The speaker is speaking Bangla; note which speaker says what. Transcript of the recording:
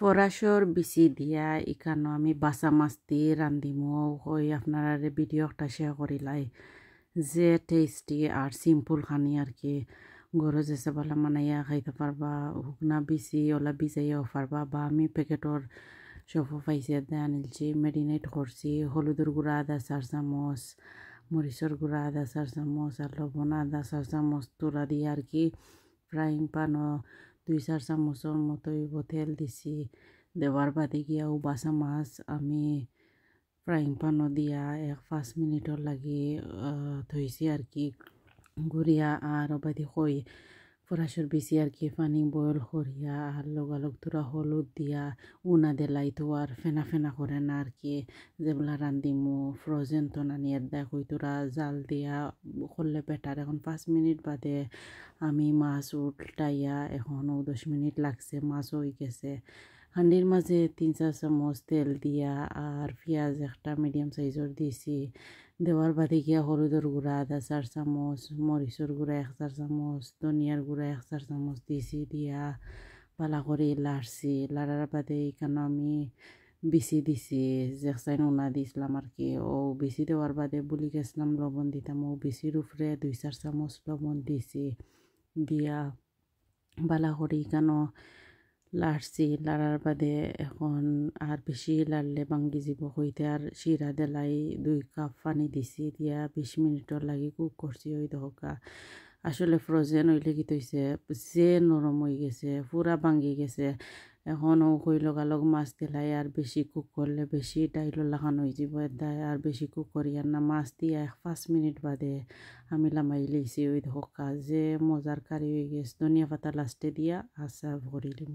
Speaker 1: ফরাসর বিচি দিয়া ইকানো আমি বাসা মাছটি রান্ধিমো হই আপনার ভিডিও একটা শেয়ার করিলাই যে টেস্টি আর সিম্পল খানি আর কি গরো যেসে বলা মানাইয়া খাইতে পারবা হুকনা বিচি ওলা বিজাইয়াও পারবা বা আমি প্যাকেটর সব পাইছে দেয়া আনিলছি মেরিনেট করছি হলুদের গুঁড়া আদা 4 চামচ মরিচর গুঁড়া আদা 4 চামচ আর লবণ আদা 4 চামচ তুলা দিয়ে আর কি ফ্রাইং প্যানও 2-4 চামচর মতোই তেল দিছি দেওয়ার বাদে গিয়াও বাসা মাছ আমি ফ্রাইং প্যানও দিয়া 1-5 মিনিটর লাগি থইছি আর কি গুড়িয়া আর বাদি কই ফরাসর বেশি আর কি পানি বয়েল করিয়া আর লগালগ তোরা হলুদ দিয়া উনা দেলাই তো আর ফেনা ফেনা করে না আর কি যেগুলা রান্ধিমু ফ্রোজেন তো না নিয়ে দেখ ওই তোরা জাল দিয়া করলে বেটার এখন 5 মিনিট বাদে আমি মাছ উল্টাইয়া এখনও 10 মিনিট লাগছে মাছ হয়ে গেছে হান্ডির মাঝে 3-4 চামচ তেল দিয়া আর পেঁয়াজ একটা মিডিয়াম সাইজর দিছি দেওয়ার বাদে গিয়া হলুদের গুঁড়া আদা 4 চামচ মরিচর গুঁড়া 1-4 চামচ ধনিয়ার গুঁড়া 1-4 চামচ দিছি দিয়া পালা করে লাড়ছি লাড়ার বাদে এখানে আমি বিচি দিছি যেখানে উনা দিছিলাম আর কি ও বিচি দেওয়ার বাদে বুলি গেছিলাম লবণ দিতাম ও বিচির উপরে 2-4 চামচ লবণ দিছি দিয়া বালা করে এখানে লাড়ছি লাড়ার বাদে এখন আর বেশি লাড়লে ভাঙ্গি যাব হইতে আর শিরা দেলাই 2 কাপ পানি দিছি দিয়া 20 মিনিটর লাগি কুক করছি ওই দহকা আসলে ফ্রোজেন হইলে কি তৈছে যে নরম হয়ে গেছে পুরা ভাঙ্গি গেছে এখন ও কই লগালগ মাছ দিলাই আর বেশি কুক করলে বেশি ডাইল লাগানো হয়ে যাব আর বেশি কুক করি আর না মাছ দিয়া 5 মিনিট বাদে আমি লামাই লইছি ওই দহকা যে মজার কারি হয়ে গেছে ধনিয়া পাতা লাস্টে দিয়া আর সার্ভ করিলাম।